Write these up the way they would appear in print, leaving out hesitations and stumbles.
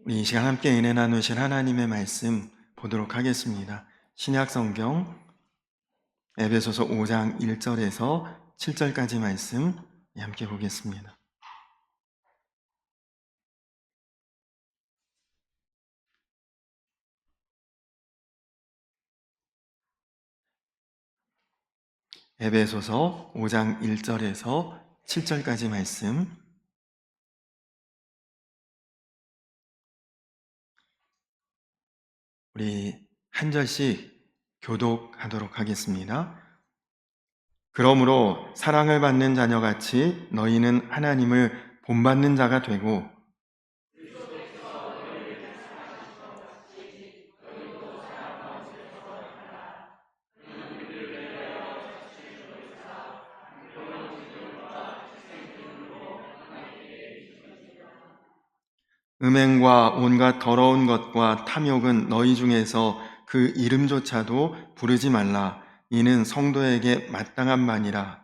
우리 이 시간 함께 은혜 나누실 하나님의 말씀 보도록 하겠습니다. 신약 성경 에베소서 5장 1절에서 7절까지 말씀 함께 보겠습니다. 에베소서 5장 1절에서 7절까지 말씀, 우리 한 절씩 교독하도록 하겠습니다. 그러므로 사랑을 받는 자녀같이 너희는 하나님을 본받는 자가 되고 음행과 온갖 더러운 것과 탐욕은 너희 중에서 그 이름조차도 부르지 말라. 이는 성도에게 마땅한 말이라.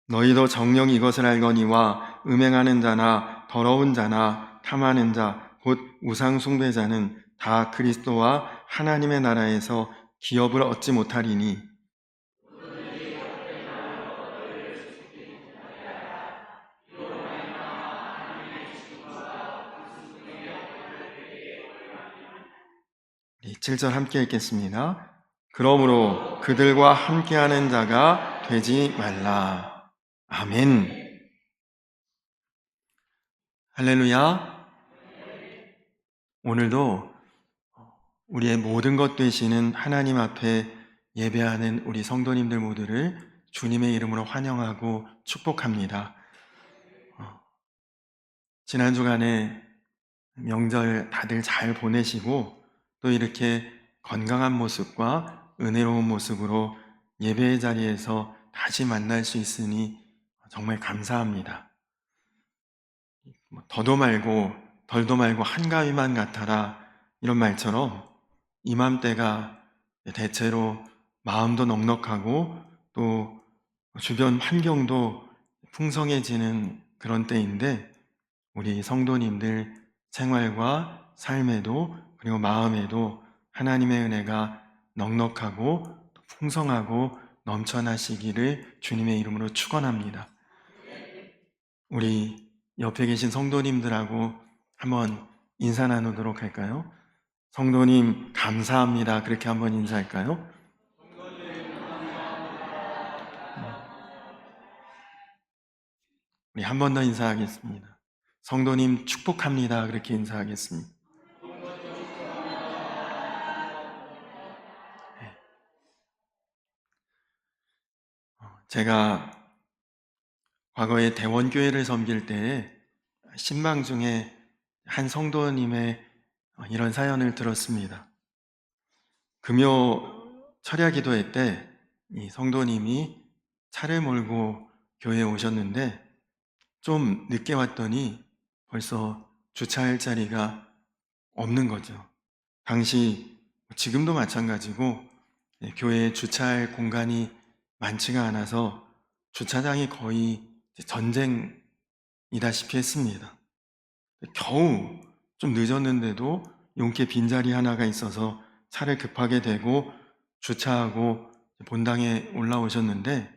너희도 정녕 이것을 알거니와 음행하는 자나 더러운 자나 탐하는 자, 곧 우상 숭배자는 다 그리스도와 하나님의 나라에서 기업을 얻지 못하리니 우리 7절 함께 읽겠습니다. 그러므로 그들과 함께하는 자가 되지 말라. 아멘. 할렐루야. 오늘도 우리의 모든 것 되시는 하나님 앞에 예배하는 우리 성도님들 모두를 주님의 이름으로 환영하고 축복합니다. 지난 주간에 명절 다들 잘 보내시고 또 이렇게 건강한 모습과 은혜로운 모습으로 예배의 자리에서 다시 만날 수 있으니 정말 감사합니다. 더도 말고 덜도 말고 한가위만 같아라, 이런 말처럼 이맘때가 대체로 마음도 넉넉하고 또 주변 환경도 풍성해지는 그런 때인데, 우리 성도님들 생활과 삶에도 그리고 마음에도 하나님의 은혜가 넉넉하고 풍성하고 넘쳐나시기를 주님의 이름으로 축원합니다. 우리 옆에 계신 성도님들하고 한번 인사 나누도록 할까요? 성도님 감사합니다. 그렇게 한번 인사할까요? 우리 한 번 더 인사하겠습니다. 성도님 축복합니다. 그렇게 인사하겠습니다. 제가 과거에 대원교회를 섬길 때에 신방 중에 한 성도님의 이런 사연을 들었습니다. 금요 철야 기도회 때 이 성도님이 차를 몰고 교회에 오셨는데 좀 늦게 왔더니 벌써 주차할 자리가 없는 거죠. 당시 지금도 마찬가지고 교회에 주차할 공간이 많지가 않아서 주차장이 거의 전쟁이다시피 했습니다. 겨우 좀 늦었는데도 용케 빈자리 하나가 있어서 차를 급하게 대고 주차하고 본당에 올라오셨는데,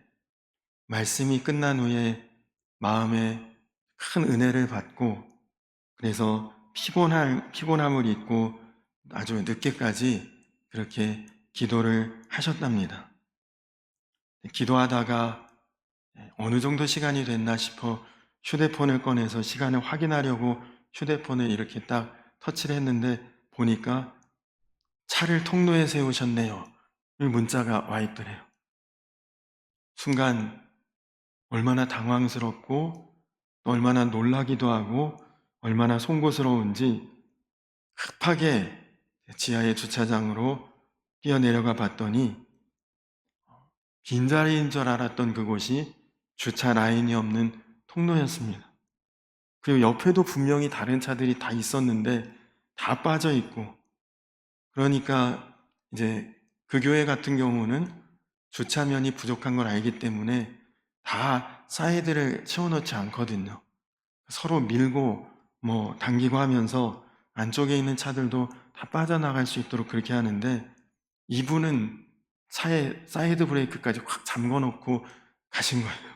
말씀이 끝난 후에 마음에 큰 은혜를 받고 그래서 피곤함을 잊고 아주 늦게까지 그렇게 기도를 하셨답니다. 기도하다가 어느 정도 시간이 됐나 싶어 휴대폰을 꺼내서 시간을 확인하려고 휴대폰을 이렇게 딱 터치를 했는데 보니까 차를 통로에 세우셨네요, 이 문자가 와 있더래요. 순간 얼마나 당황스럽고 얼마나 놀라기도 하고 얼마나 송구스러운지 급하게 지하의 주차장으로 뛰어내려가 봤더니 빈자리인 줄 알았던 그곳이 주차 라인이 없는 통로였습니다. 그리고 옆에도 분명히 다른 차들이 다 있었는데 다 빠져 있고, 그러니까 이제 그 교회 같은 경우는 주차면이 부족한 걸 알기 때문에 다 사이드를 채워놓지 않거든요. 서로 밀고 당기고 하면서 안쪽에 있는 차들도 다 빠져나갈 수 있도록 그렇게 하는데, 이분은 차에 사이드 브레이크까지 확 잠궈 놓고 가신 거예요.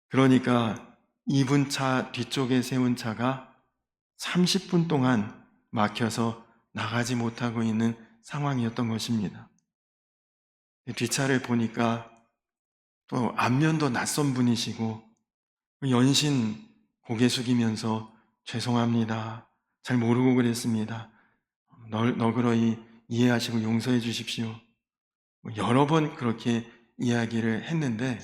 그러니까 이분 차 뒤쪽에 세운 차가 30분 동안 막혀서 나가지 못하고 있는 상황이었던 것입니다. 뒷차를 보니까 또 안면도 낯선 분이시고 연신 고개 숙이면서 죄송합니다. 잘 모르고 그랬습니다. 너그러이 이해하시고 용서해 주십시오. 여러 번 그렇게 이야기를 했는데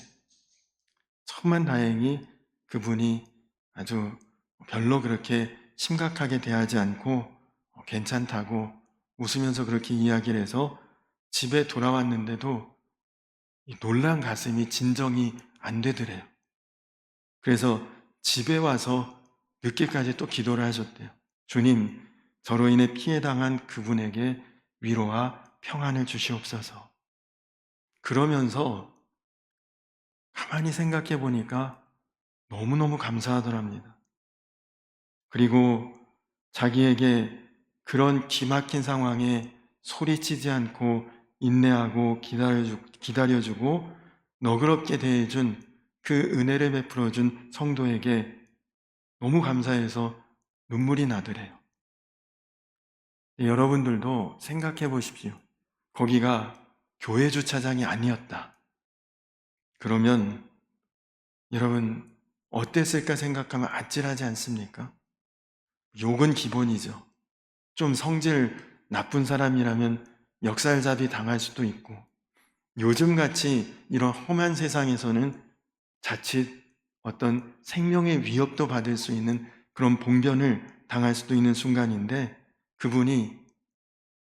천만다행히 그분이 아주 별로 그렇게 심각하게 대하지 않고 괜찮다고 웃으면서 그렇게 이야기를 해서 집에 돌아왔는데도 이 놀란 가슴이 진정이 안 되더래요. 그래서 집에 와서 늦게까지 또 기도를 하셨대요. 주님, 저로 인해 피해당한 그분에게 위로와 평안을 주시옵소서. 그러면서 가만히 생각해 보니까 너무너무 감사하더랍니다. 그리고 자기에게 그런 기막힌 상황에 소리치지 않고 인내하고 기다려주고 너그럽게 대해준 그 은혜를 베풀어준 성도에게 너무 감사해서 눈물이 나더래요. 여러분들도 생각해 보십시오. 거기가 교회 주차장이 아니었다. 그러면 여러분 어땠을까 생각하면 아찔하지 않습니까? 욕은 기본이죠. 좀 성질 나쁜 사람이라면 역살잡이 당할 수도 있고, 요즘같이 이런 험한 세상에서는 자칫 어떤 생명의 위협도 받을 수 있는 그런 봉변을 당할 수도 있는 순간인데, 그분이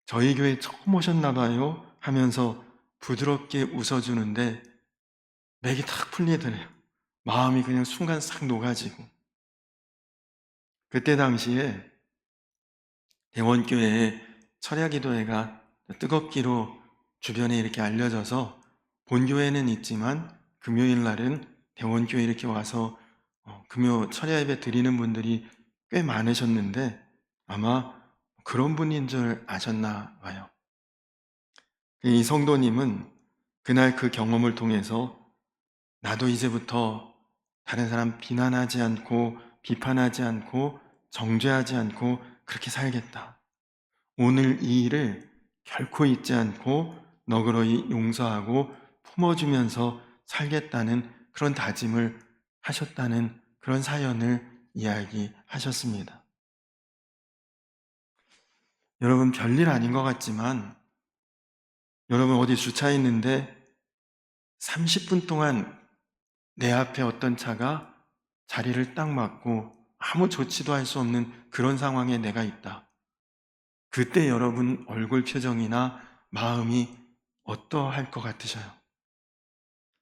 저희 교회 처음 오셨나 봐요 하면서 부드럽게 웃어주는데 맥이 탁 풀리더래요. 마음이 그냥 순간 싹 녹아지고. 그때 당시에 대원교회에 철야기도회가 뜨겁기로 주변에 이렇게 알려져서 본교회는 있지만 금요일 날은 대원교회 이렇게 와서 금요 철야 예배 드리는 분들이 꽤 많으셨는데 아마 그런 분인 줄 아셨나 봐요. 이 성도님은 그날 그 경험을 통해서 나도 이제부터 다른 사람 비난하지 않고 비판하지 않고 정죄하지 않고 그렇게 살겠다. 오늘 이 일을 결코 잊지 않고 너그러이 용서하고 품어주면서 살겠다는 그런 다짐을 하셨다는 그런 사연을 이야기하셨습니다. 여러분, 별일 아닌 것 같지만 여러분 어디 주차했는데 30분 동안 내 앞에 어떤 차가 자리를 딱 막고 아무 조치도 할 수 없는 그런 상황에 내가 있다. 그때 여러분 얼굴 표정이나 마음이 어떠할 것 같으셔요?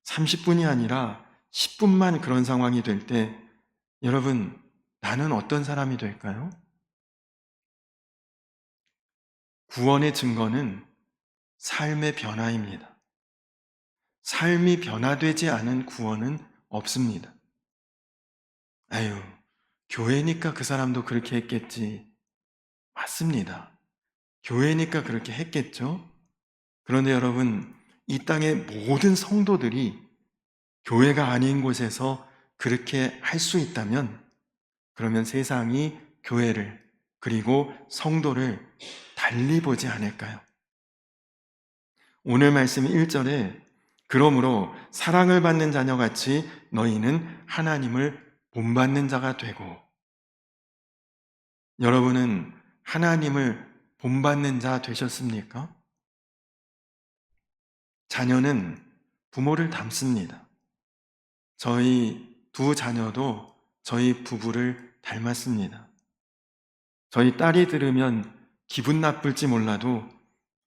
30분이 아니라 10분만 그런 상황이 될 때 여러분 나는 어떤 사람이 될까요? 구원의 증거는 삶의 변화입니다. 삶이 변화되지 않은 구원은 없습니다. 아유, 교회니까 그 사람도 그렇게 했겠지. 맞습니다. 교회니까 그렇게 했겠죠? 그런데 여러분, 이 땅의 모든 성도들이 교회가 아닌 곳에서 그렇게 할 수 있다면, 그러면 세상이 교회를, 그리고 성도를 달리 보지 않을까요? 오늘 말씀 1절에 그러므로 사랑을 받는 자녀같이 너희는 하나님을 본받는 자가 되고, 여러분은 하나님을 본받는 자 되셨습니까? 자녀는 부모를 닮습니다. 저희 두 자녀도 저희 부부를 닮았습니다. 저희 딸이 들으면 기분 나쁠지 몰라도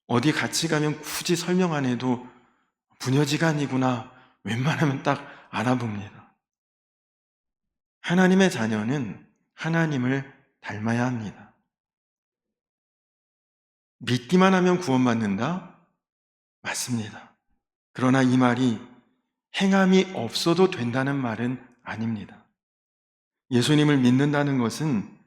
어디 같이 가면 굳이 설명 안 해도 부녀지간이구나 웬만하면 딱 알아봅니다. 하나님의 자녀는 하나님을 닮아야 합니다. 믿기만 하면 구원받는다? 맞습니다. 그러나 이 말이 행함이 없어도 된다는 말은 아닙니다. 예수님을 믿는다는 것은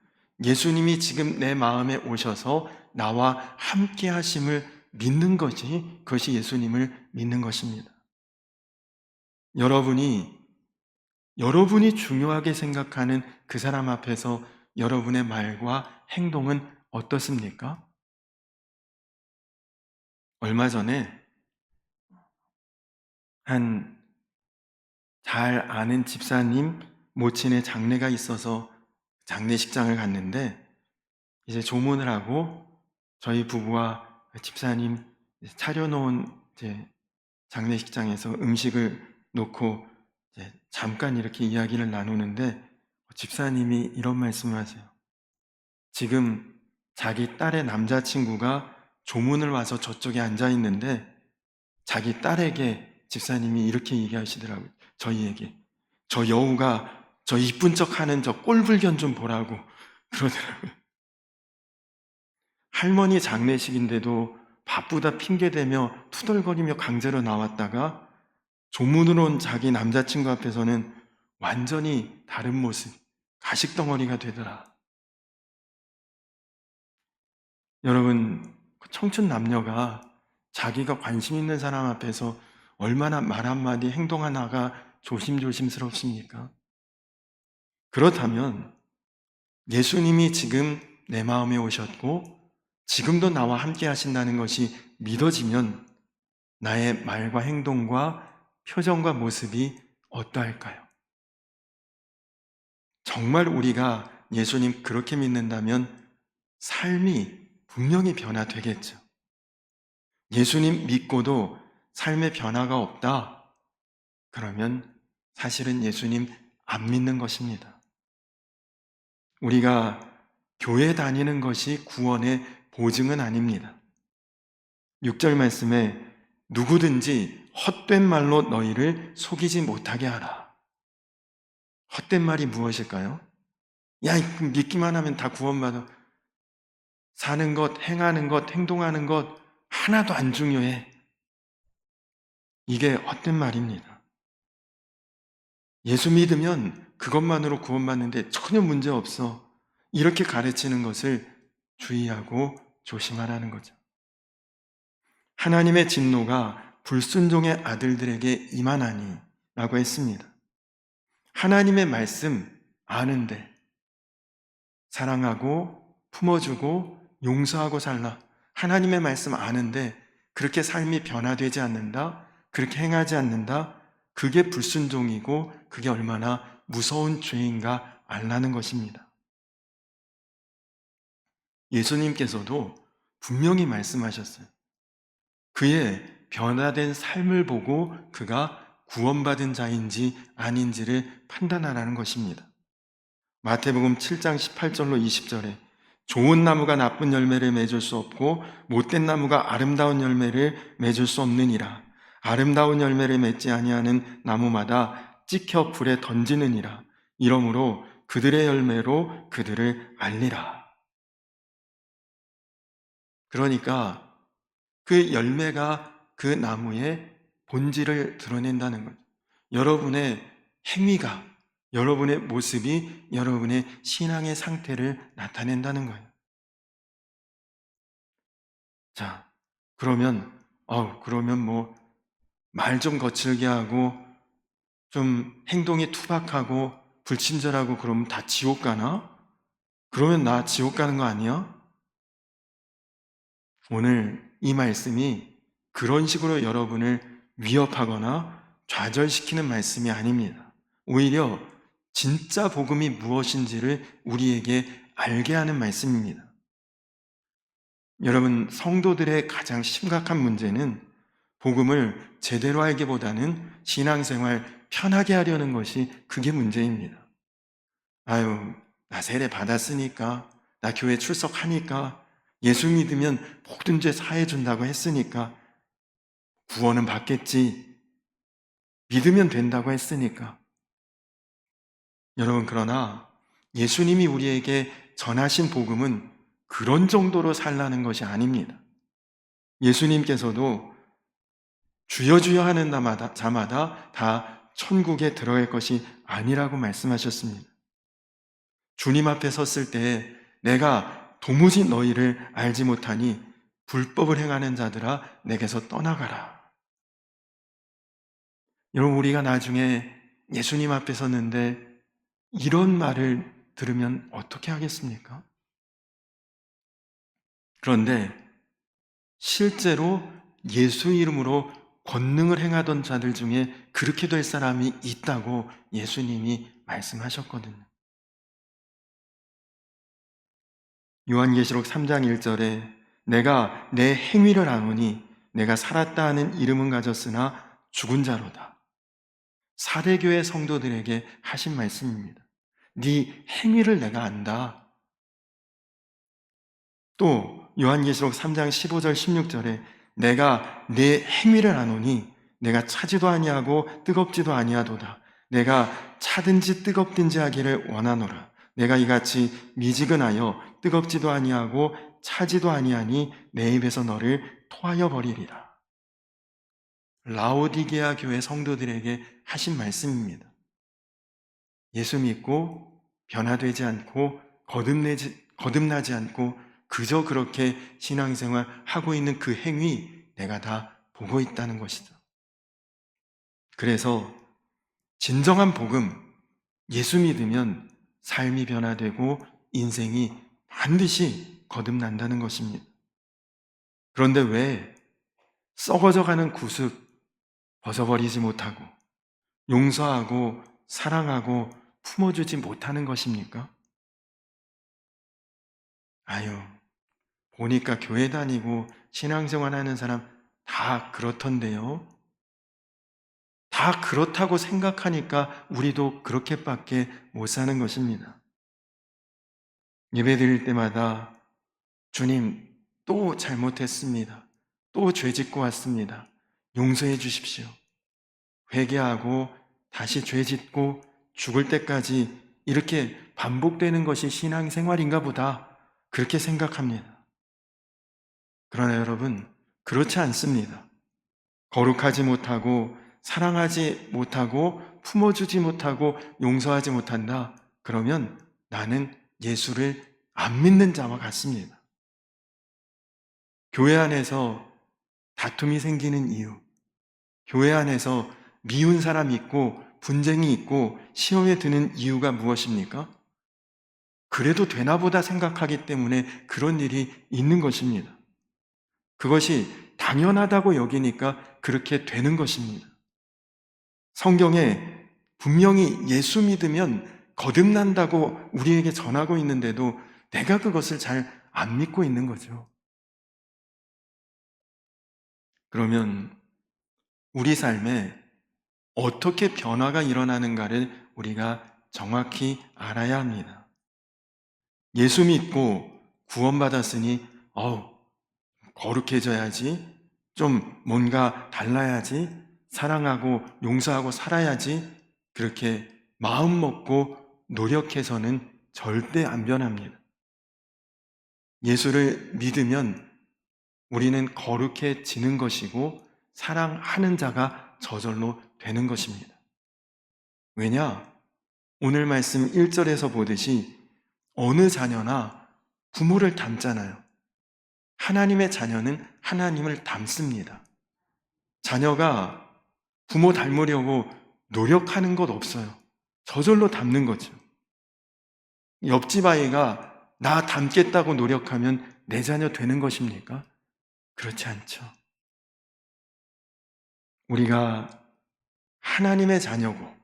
예수님이 지금 내 마음에 오셔서 나와 함께 하심을 믿는 것이, 그것이 예수님을 믿는 것입니다. 여러분이 중요하게 생각하는 그 사람 앞에서 여러분의 말과 행동은 어떻습니까? 얼마 전에 한 잘 아는 집사님 모친의 장례가 있어서 장례식장을 갔는데, 이제 조문을 하고 저희 부부와 집사님 차려놓은 이제 장례식장에서 음식을 놓고 이제 잠깐 이렇게 이야기를 나누는데, 집사님이 이런 말씀을 하세요. 지금 자기 딸의 남자친구가 조문을 와서 저쪽에 앉아 있는데 자기 딸에게 집사님이 이렇게 얘기하시더라고요. 저희에게. 저 여우가 저 이쁜 척 하는 저 꼴불견 좀 보라고 그러더라고요. 할머니 장례식인데도 바쁘다 핑계대며 투덜거리며 강제로 나왔다가 조문으로 온 자기 남자친구 앞에서는 완전히 다른 모습, 가식덩어리가 되더라. 여러분, 청춘 남녀가 자기가 관심 있는 사람 앞에서 얼마나 말 한마디, 행동 하나가 조심조심스럽습니까? 그렇다면 예수님이 지금 내 마음에 오셨고 지금도 나와 함께 하신다는 것이 믿어지면 나의 말과 행동과 표정과 모습이 어떠할까요? 정말 우리가 예수님 그렇게 믿는다면 삶이 분명히 변화되겠죠. 예수님 믿고도 삶의 변화가 없다? 그러면 사실은 예수님 안 믿는 것입니다. 우리가 교회 다니는 것이 구원의 보증은 아닙니다. 6절 말씀에 누구든지 헛된 말로 너희를 속이지 못하게 하라. 헛된 말이 무엇일까요? 야, 믿기만 하면 다 구원받아. 사는 것, 행하는 것, 행동하는 것 하나도 안 중요해. 이게 헛된 말입니다. 예수 믿으면 그것만으로 구원받는데 전혀 문제 없어. 이렇게 가르치는 것을 주의하고 조심하라는 거죠. 하나님의 진노가 불순종의 아들들에게 임하나니 라고 했습니다. 하나님의 말씀 아는데 사랑하고 품어주고 용서하고 살라. 하나님의 말씀 아는데 그렇게 삶이 변화되지 않는다, 그렇게 행하지 않는다, 그게 불순종이고 그게 얼마나 무서운 죄인가 알라는 것입니다. 예수님께서도 분명히 말씀하셨어요. 그의 변화된 삶을 보고 그가 구원받은 자인지 아닌지를 판단하라는 것입니다. 마태복음 7장 18절로 20절에 좋은 나무가 나쁜 열매를 맺을 수 없고 못된 나무가 아름다운 열매를 맺을 수 없느니라. 아름다운 열매를 맺지 아니하는 나무마다 찍혀 불에 던지느니라. 이러므로 그들의 열매로 그들을 알리라. 그러니까 그 열매가 그 나무의 본질을 드러낸다는 거죠. 여러분의 행위가, 여러분의 모습이 여러분의 신앙의 상태를 나타낸다는 거예요. 자, 그러면 뭐 말 좀 거칠게 하고 좀 행동이 투박하고 불친절하고 그러면 다 지옥 가나? 그러면 나 지옥 가는 거 아니야? 오늘 이 말씀이 그런 식으로 여러분을 위협하거나 좌절시키는 말씀이 아닙니다. 오히려 진짜 복음이 무엇인지를 우리에게 알게 하는 말씀입니다. 여러분, 성도들의 가장 심각한 문제는 복음을 제대로 알기보다는 신앙생활 편하게 하려는 것이 그게 문제입니다. 아유, 나 세례 받았으니까, 나 교회 출석하니까, 예수 믿으면 모든 죄 사해준다고 했으니까, 구원은 받겠지, 믿으면 된다고 했으니까. 여러분, 그러나 예수님이 우리에게 전하신 복음은 그런 정도로 살라는 것이 아닙니다. 예수님께서도 주여 주여 하는 자마다 다 천국에 들어갈 것이 아니라고 말씀하셨습니다. 주님 앞에 섰을 때 내가 도무지 너희를 알지 못하니 불법을 행하는 자들아 내게서 떠나가라. 여러분, 우리가 나중에 예수님 앞에 섰는데 이런 말을 들으면 어떻게 하겠습니까? 그런데 실제로 예수 이름으로 권능을 행하던 자들 중에 그렇게 될 사람이 있다고 예수님이 말씀하셨거든요. 요한계시록 3장 1절에 내가 내 행위를 아노니 내가 살았다 하는 이름은 가졌으나 죽은 자로다. 사대교회 성도들에게 하신 말씀입니다. 네 행위를 내가 안다. 또 요한계시록 3장 15절 16절에 내가 내 행위를 아노니 내가 차지도 아니하고 뜨겁지도 아니하도다. 내가 차든지 뜨겁든지 하기를 원하노라. 내가 이같이 미지근하여 뜨겁지도 아니하고 차지도 아니하니 내 입에서 너를 토하여 버리리라. 라오디게아 교회 성도들에게 하신 말씀입니다. 예수 믿고 변화되지 않고 거듭나지 않고 그저 그렇게 신앙생활 하고 있는 그 행위 내가 다 보고 있다는 것이죠. 그래서 진정한 복음, 예수 믿으면 삶이 변화되고 인생이 반드시 거듭난다는 것입니다. 그런데 왜 썩어져가는 구습 벗어버리지 못하고 용서하고 사랑하고 품어주지 못하는 것입니까? 아유, 보니까 교회 다니고 신앙생활 하는 사람 다 그렇던데요. 다 그렇다고 생각하니까 우리도 그렇게밖에 못 사는 것입니다. 예배 드릴 때마다 주님, 또 잘못했습니다. 또 죄 짓고 왔습니다. 용서해 주십시오. 회개하고 다시 죄 짓고 죽을 때까지 이렇게 반복되는 것이 신앙생활인가 보다, 그렇게 생각합니다. 그러나 여러분, 그렇지 않습니다. 거룩하지 못하고 사랑하지 못하고 품어주지 못하고 용서하지 못한다. 그러면 나는 예수를 안 믿는 자와 같습니다. 교회 안에서 다툼이 생기는 이유, 교회 안에서 미운 사람이 있고 분쟁이 있고 시험에 드는 이유가 무엇입니까? 그래도 되나 보다 생각하기 때문에 그런 일이 있는 것입니다. 그것이 당연하다고 여기니까 그렇게 되는 것입니다. 성경에 분명히 예수 믿으면 거듭난다고 우리에게 전하고 있는데도 내가 그것을 잘 안 믿고 있는 거죠. 그러면 우리 삶에 어떻게 변화가 일어나는가를 우리가 정확히 알아야 합니다. 예수 믿고 구원받았으니 거룩해져야지, 좀 뭔가 달라야지, 사랑하고 용서하고 살아야지, 그렇게 마음 먹고 노력해서는 절대 안 변합니다. 예수를 믿으면 우리는 거룩해지는 것이고 사랑하는 자가 저절로 되는 것입니다. 왜냐? 오늘 말씀 1절에서 보듯이 어느 자녀나 부모를 닮잖아요. 하나님의 자녀는 하나님을 닮습니다. 자녀가 부모 닮으려고 노력하는 것 없어요. 저절로 닮는 거죠. 옆집 아이가 나 닮겠다고 노력하면 내 자녀 되는 것입니까? 그렇지 않죠. 우리가 하나님의 자녀고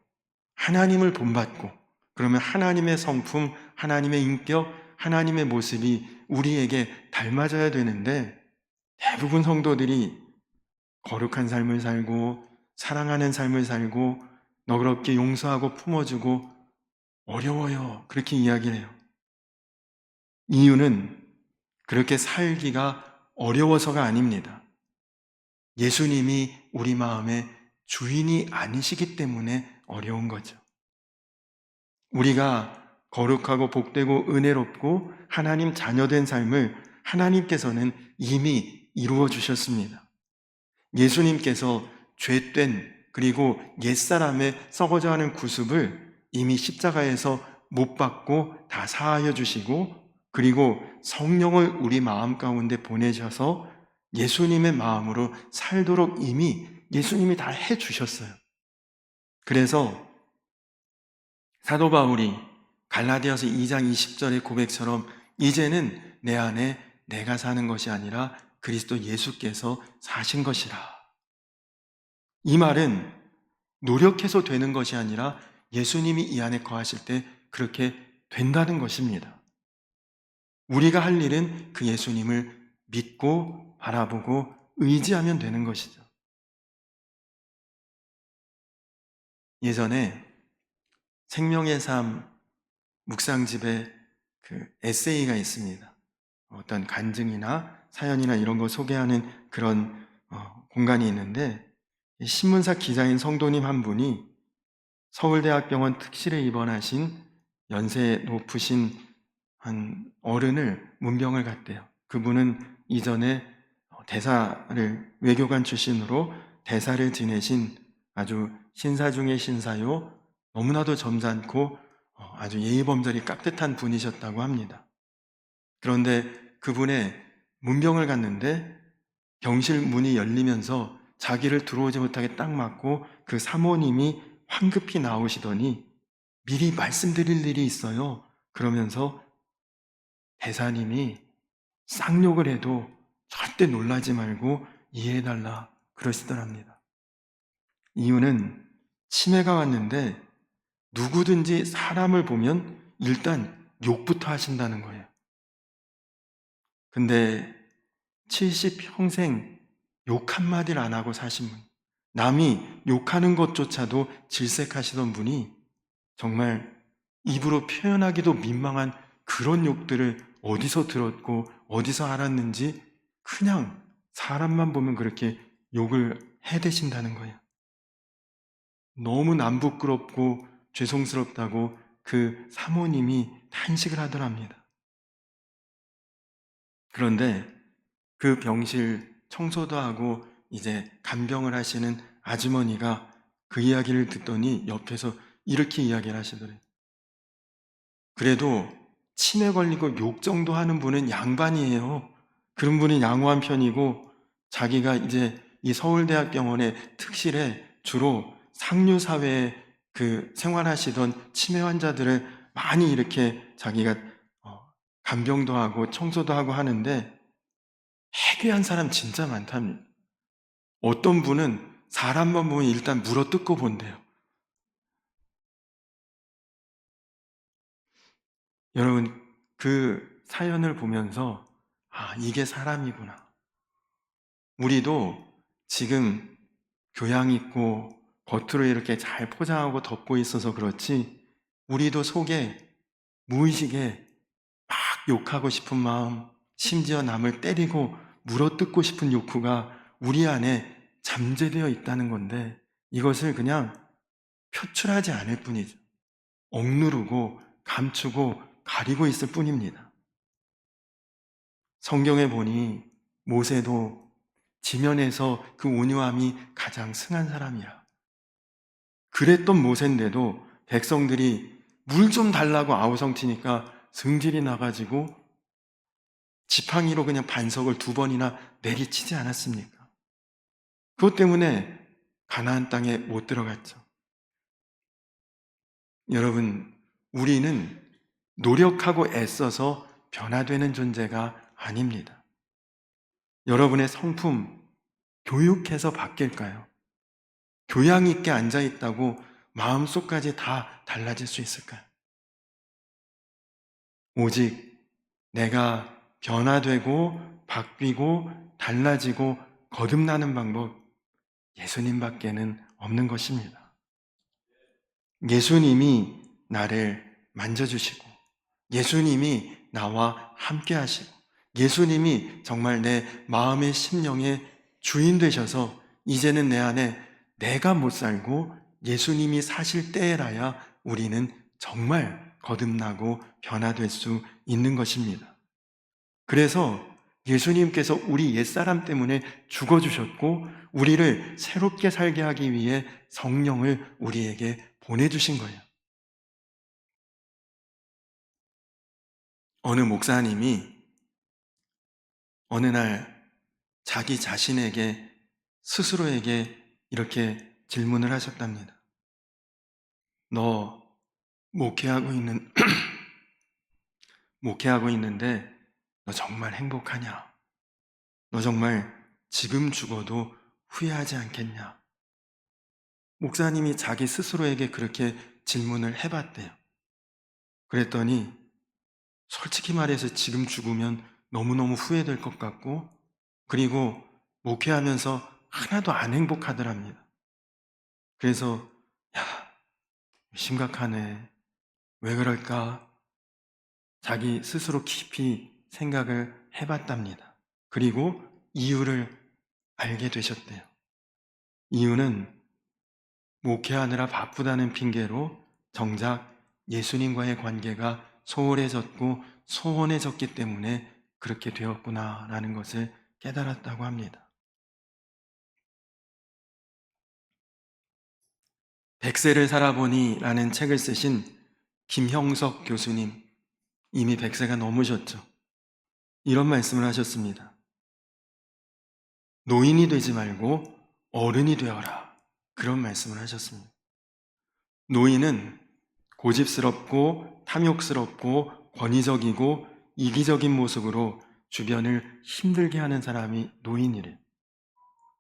하나님을 본받고 그러면 하나님의 성품, 하나님의 인격, 하나님의 모습이 우리에게 닮아져야 되는데 대부분 성도들이 거룩한 삶을 살고 사랑하는 삶을 살고 너그럽게 용서하고 품어주고 어려워요, 그렇게 이야기를 해요. 이유는 그렇게 살기가 어려워서가 아닙니다. 예수님이 우리 마음의 주인이 아니시기 때문에 어려운 거죠. 우리가 거룩하고 복되고 은혜롭고 하나님 자녀된 삶을 하나님께서는 이미 이루어 주셨습니다. 예수님께서 죄된 그리고 옛사람의 썩어져가는 구습을 이미 십자가에서 못 받고 다 사하여 주시고, 그리고 성령을 우리 마음 가운데 보내셔서 예수님의 마음으로 살도록 이미 예수님이 다 해주셨어요. 그래서 사도 바울이 갈라디아서 2장 20절의 고백처럼 이제는 내 안에 내가 사는 것이 아니라 그리스도 예수께서 사신 것이라. 이 말은 노력해서 되는 것이 아니라 예수님이 이 안에 거하실 때 그렇게 된다는 것입니다. 우리가 할 일은 그 예수님을 믿고 바라보고 의지하면 되는 것이죠. 예전에 생명의 삶 묵상집에 그 에세이가 있습니다. 어떤 간증이나 사연이나 이런 거 소개하는 그런 공간이 있는데, 신문사 기자인 성도님 한 분이 서울대학병원 특실에 입원하신 연세 높으신 한 어른을 문병을 갔대요. 그분은 이전에 외교관 출신으로 대사를 지내신 아주 신사 중의 신사요, 너무나도 점잖고 아주 예의범절이 깍듯한 분이셨다고 합니다. 그런데 그분의 문병을 갔는데 병실 문이 열리면서 자기를 들어오지 못하게 딱 막고 그 사모님이 황급히 나오시더니 미리 말씀드릴 일이 있어요. 그러면서 대사님이 쌍욕을 해도 절대 놀라지 말고 이해해달라 그러시더랍니다. 이유는 치매가 왔는데 누구든지 사람을 보면 일단 욕부터 하신다는 거예요. 근데 70평생 욕 한마디를 안 하고 사신 분, 남이 욕하는 것조차도 질색하시던 분이 정말 입으로 표현하기도 민망한 그런 욕들을 어디서 들었고 어디서 알았는지 그냥 사람만 보면 그렇게 욕을 해대신다는 거예요. 너무 남 부끄럽고 죄송스럽다고 그 사모님이 탄식을 하더랍니다. 그런데 그 병실 청소도 하고 이제 간병을 하시는 아주머니가 그 이야기를 듣더니 옆에서 이렇게 이야기를 하시더래요. 그래도 치매 걸리고 욕 정도 하는 분은 양반이에요. 그런 분이 양호한 편이고, 자기가 이제 이 서울대학병원의 특실에 주로 상류사회에 그 생활하시던 치매 환자들을 많이 이렇게 자기가 간병도 하고 청소도 하고 하는데 해괴한 사람 진짜 많답니다. 어떤 분은 사람만 보면 일단 물어뜯고 본대요. 여러분, 그 사연을 보면서 이게 사람이구나. 우리도 지금 교양 있고 겉으로 이렇게 잘 포장하고 덮고 있어서 그렇지, 우리도 속에 무의식에 막 욕하고 싶은 마음, 심지어 남을 때리고 물어뜯고 싶은 욕구가 우리 안에 잠재되어 있다는 건데, 이것을 그냥 표출하지 않을 뿐이죠. 억누르고 감추고 가리고 있을 뿐입니다. 성경에 보니 모세도 지면에서 그 온유함이 가장 승한 사람이라. 그랬던 모세인데도 백성들이 물 좀 달라고 아우성치니까 승질이 나가지고 지팡이로 그냥 반석을 2번이나 내리치지 않았습니까? 그것 때문에 가나안 땅에 못 들어갔죠. 여러분, 우리는 노력하고 애써서 변화되는 존재가 아닙니다. 여러분의 성품, 교육해서 바뀔까요? 교양 있게 앉아있다고 마음속까지 다 달라질 수 있을까요? 오직 내가 변화되고 바뀌고 달라지고 거듭나는 방법, 예수님밖에는 없는 것입니다. 예수님이 나를 만져주시고, 예수님이 나와 함께 하시고, 예수님이 정말 내 마음의 심령의 주인 되셔서 이제는 내 안에 내가 못 살고 예수님이 사실 때라야 우리는 정말 거듭나고 변화될 수 있는 것입니다. 그래서 예수님께서 우리 옛사람 때문에 죽어주셨고 우리를 새롭게 살게 하기 위해 성령을 우리에게 보내주신 거예요. 어느 목사님이 어느 날 자기 자신에게 스스로에게 이렇게 질문을 하셨답니다. 너 목회하고 있는데 너 정말 행복하냐? 너 정말 지금 죽어도 후회하지 않겠냐? 목사님이 자기 스스로에게 그렇게 질문을 해봤대요. 그랬더니 솔직히 말해서 지금 죽으면 너무너무 후회될 것 같고 그리고 목회하면서 하나도 안 행복하더랍니다. 그래서 야, 심각하네. 왜 그럴까? 자기 스스로 깊이 생각을 해봤답니다. 그리고 이유를 알게 되셨대요. 이유는 목회하느라 바쁘다는 핑계로 정작 예수님과의 관계가 소홀해졌고 소원해졌기 때문에 그렇게 되었구나라는 것을 깨달았다고 합니다. 백세를 살아보니 라는 책을 쓰신 김형석 교수님, 이미 100세가 넘으셨죠. 이런 말씀을 하셨습니다. 노인이 되지 말고 어른이 되어라. 그런 말씀을 하셨습니다. 노인은 고집스럽고 탐욕스럽고 권위적이고 이기적인 모습으로 주변을 힘들게 하는 사람이 노인이래요.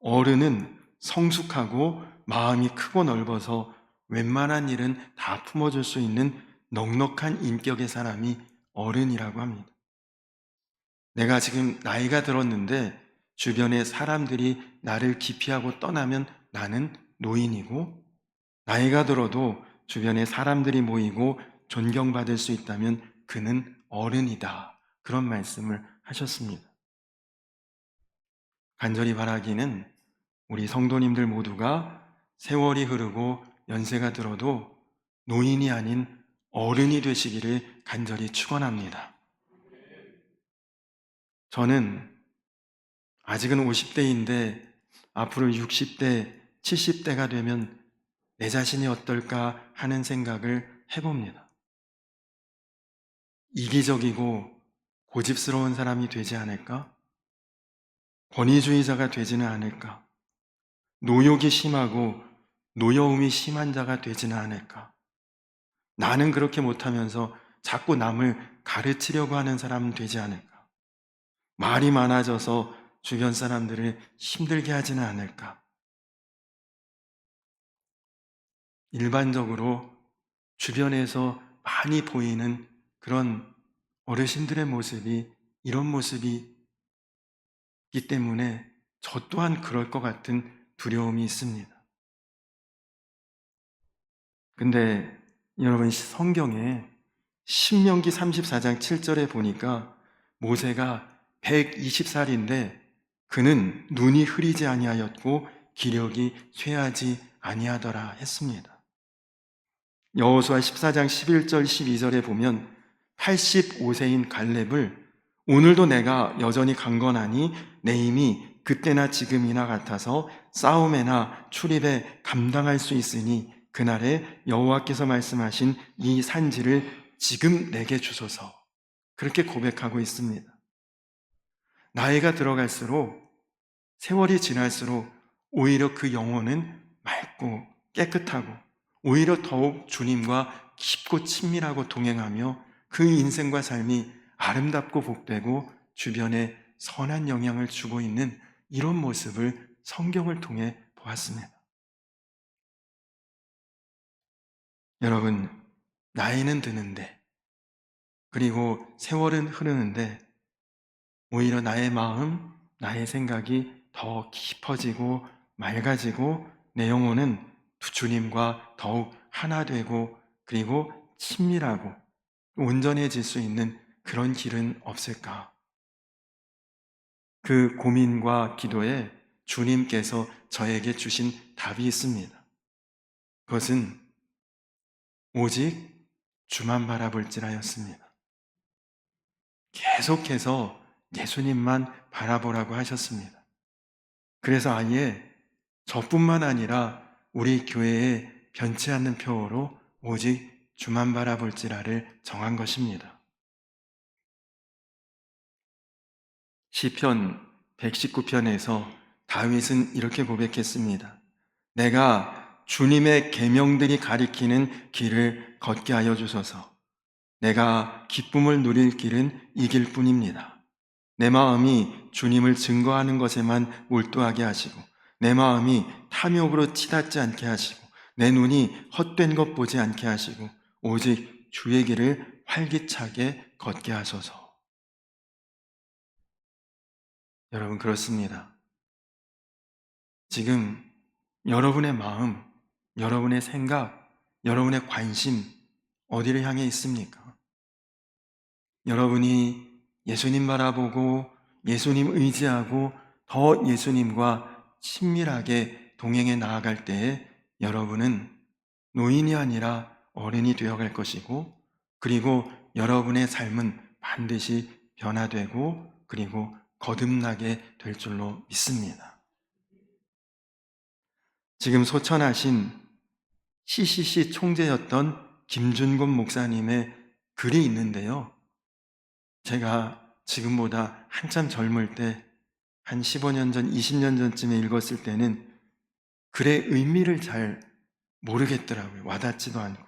어른은 성숙하고 마음이 크고 넓어서 웬만한 일은 다 품어줄 수 있는 넉넉한 인격의 사람이 어른이라고 합니다. 내가 지금 나이가 들었는데 주변의 사람들이 나를 기피하고 떠나면 나는 노인이고, 나이가 들어도 주변에 사람들이 모이고 존경받을 수 있다면 그는 어른이다. 그런 말씀을 하셨습니다. 간절히 바라기는 우리 성도님들 모두가 세월이 흐르고 연세가 들어도 노인이 아닌 어른이 되시기를 간절히 축원합니다. 저는 아직은 50대인데 앞으로 60대, 70대가 되면 내 자신이 어떨까 하는 생각을 해봅니다. 이기적이고 고집스러운 사람이 되지 않을까? 권위주의자가 되지는 않을까? 노욕이 심하고 노여움이 심한 자가 되지는 않을까? 나는 그렇게 못하면서 자꾸 남을 가르치려고 하는 사람은 되지 않을까? 말이 많아져서 주변 사람들을 힘들게 하지는 않을까? 일반적으로 주변에서 많이 보이는 그런 어르신들의 모습이 이런 모습이기 때문에 저 또한 그럴 것 같은 두려움이 있습니다. 근데 여러분, 성경에 신명기 34장 7절에 보니까 모세가 120살인데 그는 눈이 흐리지 아니하였고 기력이 쇠하지 아니하더라 했습니다. 여호수아 14장 11절 12절에 보면 85세인 갈렙을 오늘도 내가 여전히 강건하니 내 힘이 그때나 지금이나 같아서 싸움에나 출입에 감당할 수 있으니 그날에 여호와께서 말씀하신 이 산지를 지금 내게 주소서. 그렇게 고백하고 있습니다. 나이가 들어갈수록, 세월이 지날수록 오히려 그 영혼은 맑고 깨끗하고 오히려 더욱 주님과 깊고 친밀하고 동행하며 그 인생과 삶이 아름답고 복되고 주변에 선한 영향을 주고 있는 이런 모습을 성경을 통해 보았습니다. 여러분, 나이는 드는데 그리고 세월은 흐르는데 오히려 나의 마음, 나의 생각이 더 깊어지고 맑아지고 내 영혼은 주님과 더욱 하나 되고 그리고 친밀하고 온전해질 수 있는 그런 길은 없을까? 그 고민과 기도에 주님께서 저에게 주신 답이 있습니다. 그것은 오직 주만 바라볼지라였습니다. 계속해서 예수님만 바라보라고 하셨습니다. 그래서 아예 저뿐만 아니라 우리 교회에 변치 않는 표어로 오직 주만 바라볼지라를 정한 것입니다. 시편 119편에서 다윗은 이렇게 고백했습니다. 내가 주님의 계명들이 가리키는 길을 걷게 하여 주소서. 내가 기쁨을 누릴 길은 이 길뿐입니다. 내 마음이 주님을 증거하는 것에만 몰두하게 하시고, 내 마음이 탐욕으로 치닫지 않게 하시고, 내 눈이 헛된 것 보지 않게 하시고, 오직 주의 길을 활기차게 걷게 하소서. 여러분, 그렇습니다. 지금 여러분의 마음, 여러분의 생각, 여러분의 관심 어디를 향해 있습니까? 여러분이 예수님 바라보고 예수님 의지하고 더 예수님과 친밀하게 동행해 나아갈 때에 여러분은 노인이 아니라 어른이 되어갈 것이고, 그리고 여러분의 삶은 반드시 변화되고 그리고 거듭나게 될 줄로 믿습니다. 지금 소천하신 CCC 총재였던 김준곤 목사님의 글이 있는데요. 제가 지금보다 한참 젊을 때, 한 15년 전, 20년 전쯤에 읽었을 때는 글의 의미를 잘 모르겠더라고요. 와닿지도 않고.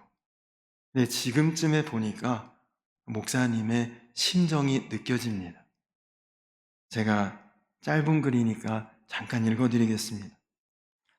근데 지금쯤에 보니까 목사님의 심정이 느껴집니다. 제가 짧은 글이니까 잠깐 읽어드리겠습니다.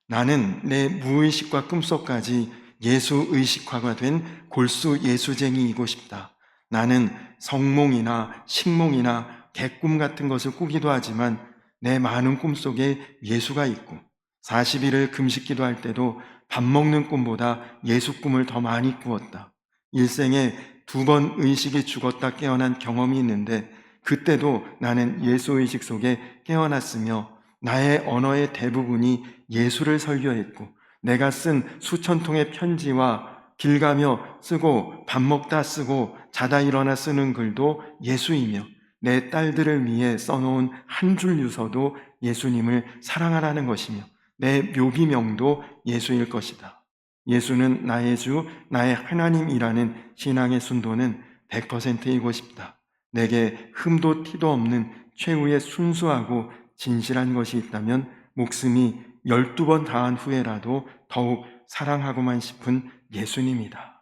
나는 내 무의식과 꿈속까지 예수의식화가 된 골수 예수쟁이이고 싶다. 나는 성몽이나 식몽이나 개꿈 같은 것을 꾸기도 하지만 내 많은 꿈속에 예수가 있고, 40일을 금식기도 할 때도 밥 먹는 꿈보다 예수 꿈을 더 많이 꾸었다. 일생에 2번 의식이 죽었다 깨어난 경험이 있는데, 그때도 나는 예수의식 속에 깨어났으며 나의 언어의 대부분이 예수를 설교했고, 내가 쓴 수천 통의 편지와 길 가며 쓰고 밥 먹다 쓰고 자다 일어나 쓰는 글도 예수이며, 내 딸들을 위해 써놓은 한 줄 유서도 예수님을 사랑하라는 것이며, 내 묘기명도 예수일 것이다. 예수는 나의 주, 나의 하나님이라는 신앙의 순도는 100%이고 싶다. 내게 흠도 티도 없는 최후의 순수하고 진실한 것이 있다면 목숨이 12번 다한 후에라도 더욱 사랑하고만 싶은 예수님이다.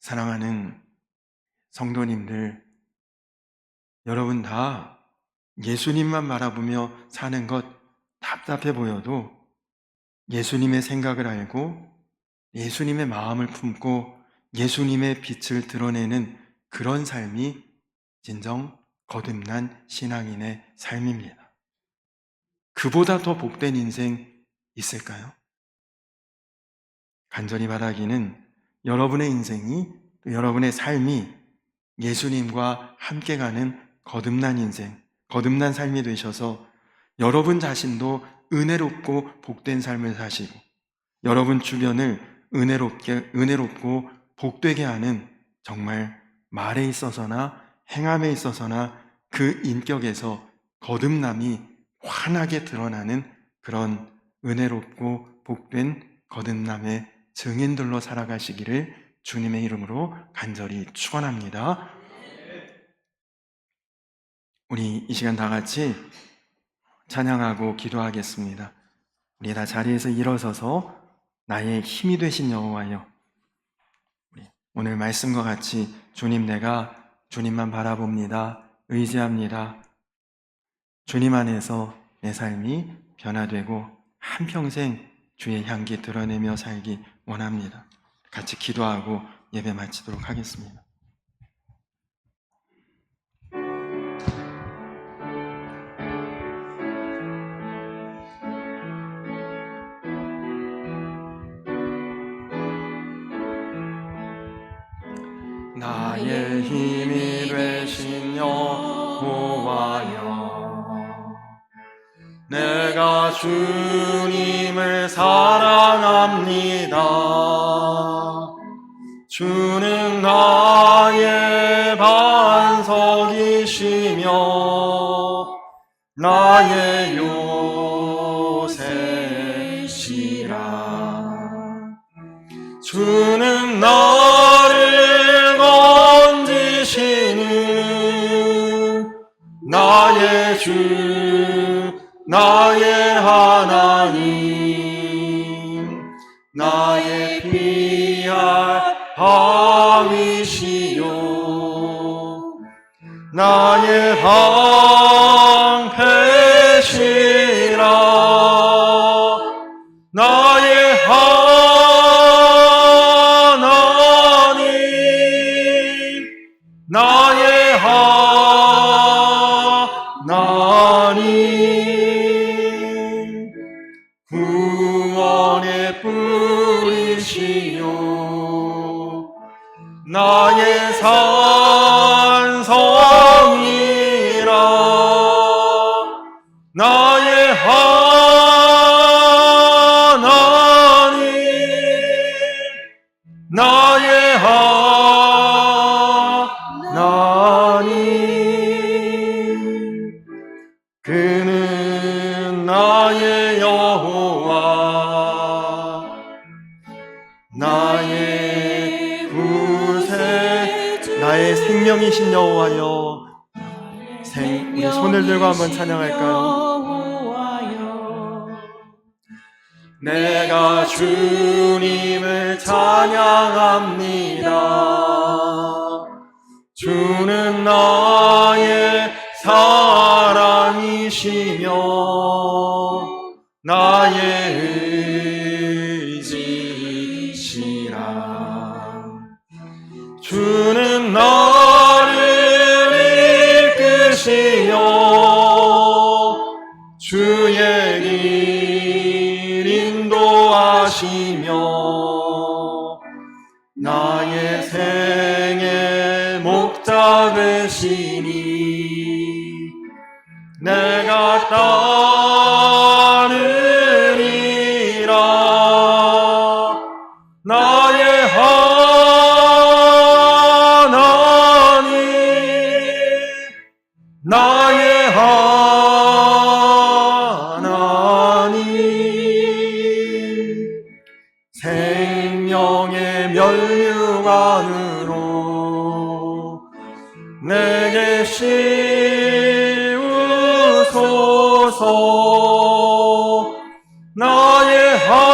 사랑하는 성도님들, 여러분 다 예수님만 바라보며 사는 것 답답해 보여도 예수님의 생각을 알고 예수님의 마음을 품고 예수님의 빛을 드러내는 그런 삶이 진정 거듭난 신앙인의 삶입니다. 그보다 더 복된 인생 있을까요? 간절히 바라기는 여러분의 인생이, 여러분의 삶이 예수님과 함께 가는 거듭난 인생, 거듭난 삶이 되셔서 여러분 자신도 은혜롭고 복된 삶을 사시고, 여러분 주변을 은혜롭고 복되게 하는, 정말 말에 있어서나 행함에 있어서나 그 인격에서 거듭남이 환하게 드러나는 그런 은혜롭고 복된 거듭남의 증인들로 살아가시기를 주님의 이름으로 간절히 축원합니다. 우리 이 시간 다 같이 찬양하고 기도하겠습니다. 우리 다 자리에서 일어서서 나의 힘이 되신 여호와여, 오늘 말씀과 같이 주님, 내가 주님만 바라봅니다. 의지합니다. 주님 안에서 내 삶이 변화되고 한평생 주의 향기 드러내며 살기 원합니다. 같이 기도하고 예배 마치도록 하겠습니다. 나의 힘이 되신 여호와여, 내가 주님을 사랑합니다. 주는 나의 주는 나를 건지시는 나의 주, 나의 하나님, 나의 피할 방이시요, 나의 방패시라, 나의 하나님, 나의 하나님, 구원의 뿌리시요, 나의 산성이라, 나의 하나님, 나의 하나님, 그는 나의 여호와, 나의 구세, 나의 생명이신 여호와여. 우리 손을 들고 한번 찬양할까요? 내가 주님을 찬양합니다. 주는 나의 사랑이시며 나의 의지시라. 주는 나를 이끄시며 주의 길 인도하시며 나의 생의 목자 되시니 내가 따르리라. 나의 하나님, 나의 하나님, 생명의 면류관으로 내게 씌우소서. 나의 하나님,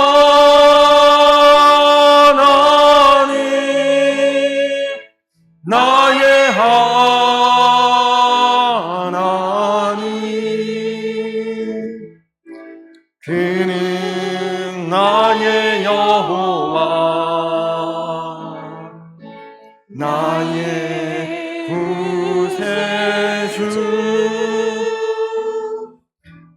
나의 하나님, 그는 나의 여호와, 나의 구세주.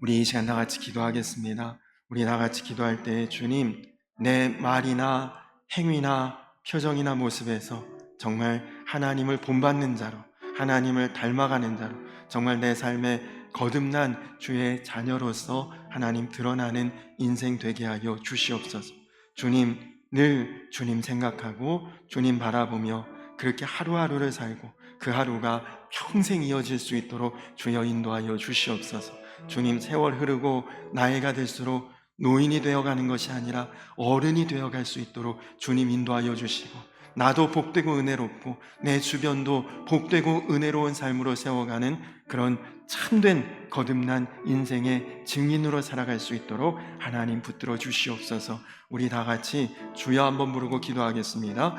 우리 이 시간 다 같이 기도하겠습니다. 우리 다 같이 기도할 때 주님, 내 말이나 행위나 표정이나 모습에서 정말 하나님을 본받는 자로, 하나님을 닮아가는 자로, 정말 내 삶에 거듭난 주의 자녀로서 하나님 드러나는 인생 되게 하여 주시옵소서. 주님, 늘 주님 생각하고 주님 바라보며 그렇게 하루하루를 살고 그 하루가 평생 이어질 수 있도록 주여 인도하여 주시옵소서. 주님, 세월 흐르고 나이가 들수록 노인이 되어가는 것이 아니라 어른이 되어갈 수 있도록 주님 인도하여 주시고, 나도 복되고 은혜롭고 내 주변도 복되고 은혜로운 삶으로 세워가는 그런 참된 거듭난 인생의 증인으로 살아갈 수 있도록 하나님 붙들어 주시옵소서. 우리 다 같이 주여 한번 부르고 기도하겠습니다.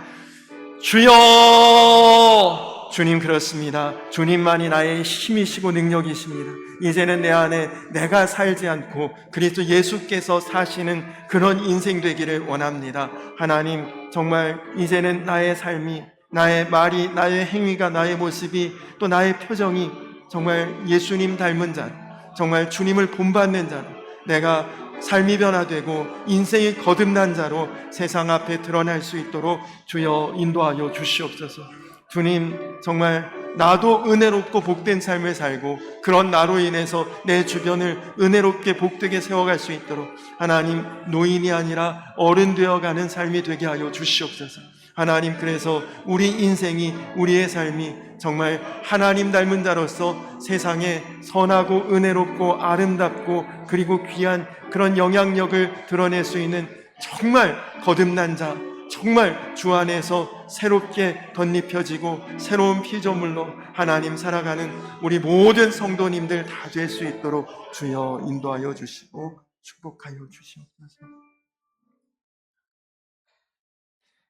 주여! 주님, 그렇습니다. 주님만이 나의 힘이시고 능력이십니다. 이제는 내 안에 내가 살지 않고 그리스도 예수께서 사시는 그런 인생 되기를 원합니다. 하나님, 정말 이제는 나의 삶이, 나의 말이, 나의 행위가, 나의 모습이, 또 나의 표정이 정말 예수님 닮은 자로, 정말 주님을 본받는 자로, 내가 삶이 변화되고 인생이 거듭난 자로 세상 앞에 드러날 수 있도록 주여 인도하여 주시옵소서. 주님, 정말 나도 은혜롭고 복된 삶을 살고 그런 나로 인해서 내 주변을 은혜롭게 복되게 세워갈 수 있도록 하나님, 노인이 아니라 어른 되어가는 삶이 되게 하여 주시옵소서. 하나님, 그래서 우리 인생이, 우리의 삶이 정말 하나님 닮은 자로서 세상에 선하고 은혜롭고 아름답고 그리고 귀한 그런 영향력을 드러낼 수 있는 정말 거듭난 자, 정말 주 안에서 새롭게 덧입혀지고 새로운 피조물로 하나님 살아가는 우리 모든 성도님들 다 될 수 있도록 주여 인도하여 주시고 축복하여 주시옵소서.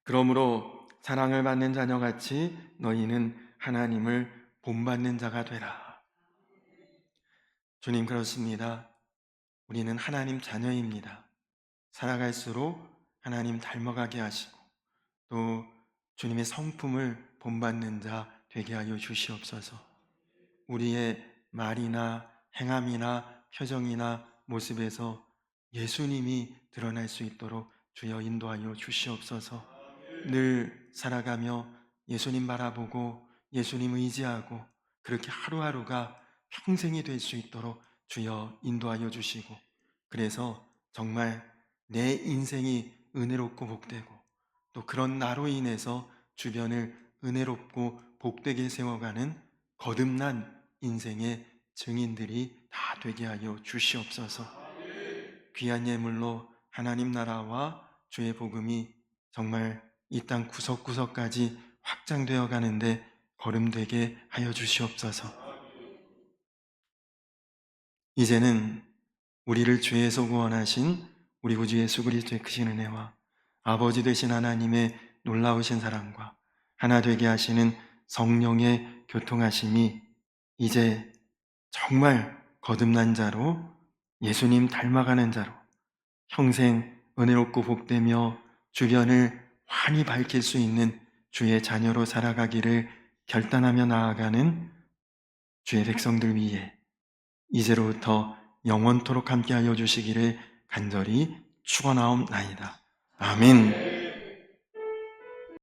그러므로 사랑을 받는 자녀같이 너희는 하나님을 본받는 자가 되라. 주님, 그렇습니다. 우리는 하나님 자녀입니다. 살아갈수록 하나님 닮아가게 하시고 또 주님의 성품을 본받는 자 되게 하여 주시옵소서. 우리의 말이나 행함이나 표정이나 모습에서 예수님이 드러날 수 있도록 주여 인도하여 주시옵소서. 늘 살아가며 예수님 바라보고 예수님 의지하고 그렇게 하루하루가 평생이 될 수 있도록 주여 인도하여 주시고, 그래서 정말 내 인생이 은혜롭고 복되고 또 그런 나로 인해서 주변을 은혜롭고 복되게 세워가는 거듭난 인생의 증인들이 다 되게 하여 주시옵소서. 귀한 예물로 하나님 나라와 주의 복음이 정말 이 땅 구석구석까지 확장되어 가는데 거름되게 하여 주시옵소서. 이제는 우리를 죄에서 구원하신 우리 구주 예수 그리스도의 크신 은혜와 아버지 되신 하나님의 놀라우신 사랑과 하나 되게 하시는 성령의 교통하심이 이제 정말 거듭난 자로 예수님 닮아가는 자로 평생 은혜롭고 복되며 주변을 환히 밝힐 수 있는 주의 자녀로 살아가기를 결단하며 나아가는 주의 백성들 위해 이제로부터 영원토록 함께하여 주시기를 간절히 축원하옵나이다. 아멘.